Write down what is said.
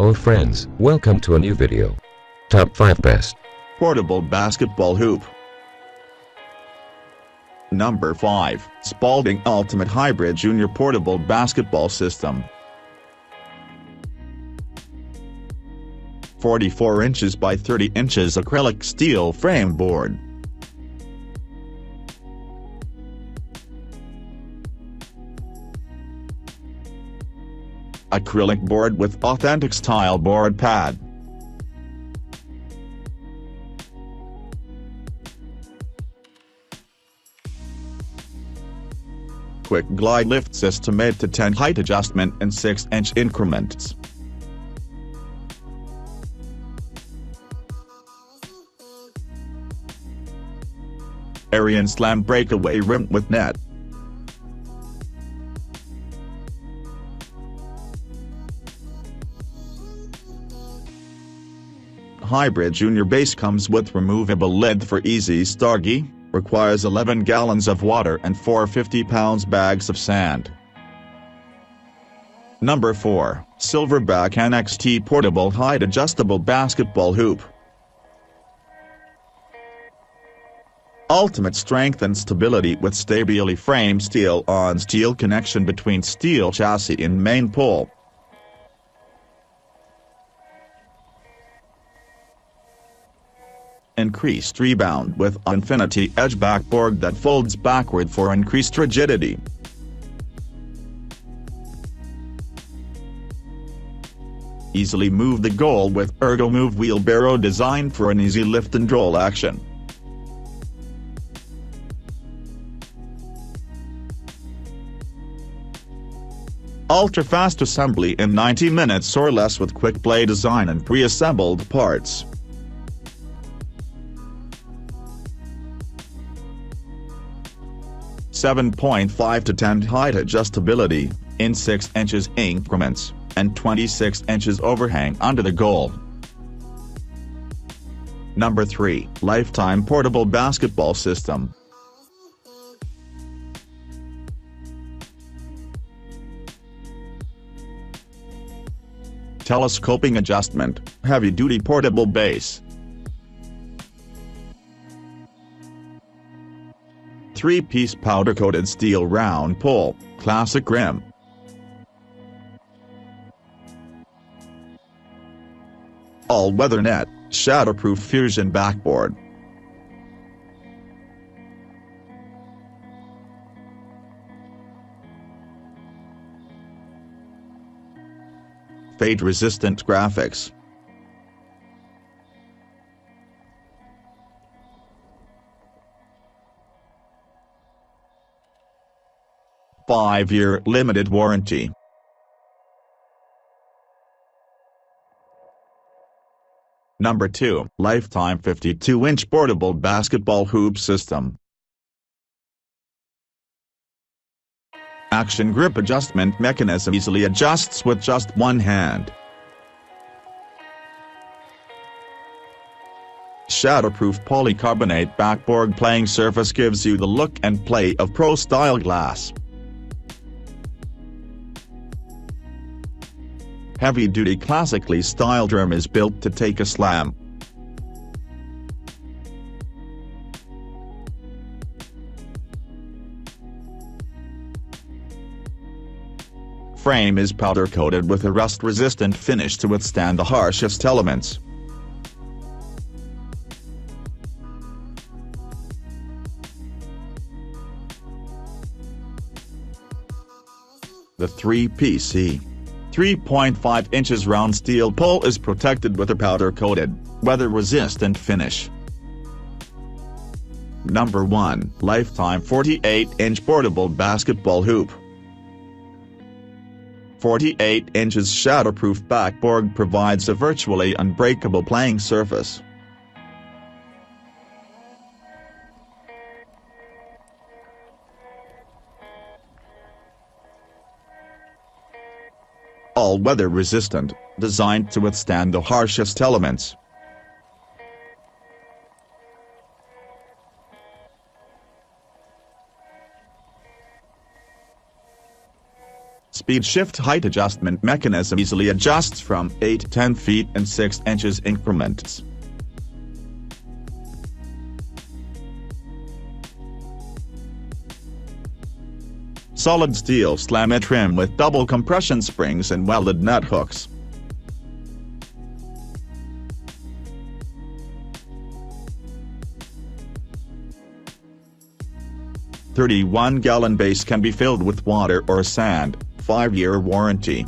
Oh friends, welcome to a new video. Top 5 Best Portable Basketball Hoop. Number 5, Spalding Ultimate Hybrid Junior Portable Basketball System. 44 inches by 30 inches acrylic steel frame board. Acrylic board with authentic style board pad. Quick glide lift system 8 to 10 height adjustment in 6-inch increments. Arian slam breakaway rim with net. Hybrid Junior base comes with removable lid for easy stargy, requires 11 gallons of water and 450 pounds bags of sand. Number 4, Silverback NXT Portable Height Adjustable Basketball Hoop. Ultimate strength and stability with stably framed steel-on-steel connection between steel chassis and main pole. Increased rebound with infinity edge backboard that folds backward for increased rigidity. Easily move the goal with ErgoMove wheelbarrow designed for an easy lift and roll action. Ultra-fast assembly in 90 minutes or less with quick play design and pre-assembled parts. .5 to 10 height adjustability, in 6 inches increments, and 26 inches overhang under the goal. Number 3, Lifetime Portable Basketball System. Telescoping adjustment, heavy-duty portable base. 3-piece powder-coated steel round pole, classic rim. All-weather net, shatterproof fusion backboard. Fade-resistant graphics. Five-year limited warranty. Number 2, Lifetime 52-inch Portable Basketball Hoop System. Action grip adjustment mechanism easily adjusts with just one hand. Shatterproof polycarbonate backboard playing surface gives you the look and play of pro-style glass. Heavy-duty classically styled rim is built to take a slam. Frame is powder-coated with a rust-resistant finish to withstand the harshest elements. The 3-piece 3.5 inches round steel pole is protected with a powder-coated, weather-resistant finish. Number 1, Lifetime 48-inch Portable Basketball Hoop. 48 inches shatterproof backboard provides a virtually unbreakable playing surface. All-weather resistant, designed to withstand the harshest elements. Speed shift height adjustment mechanism easily adjusts from 8 to 10 feet in 6 inches increments. Solid steel slammer trim with double compression springs and welded nut hooks. 31-gallon base can be filled with water or sand, 5-year warranty.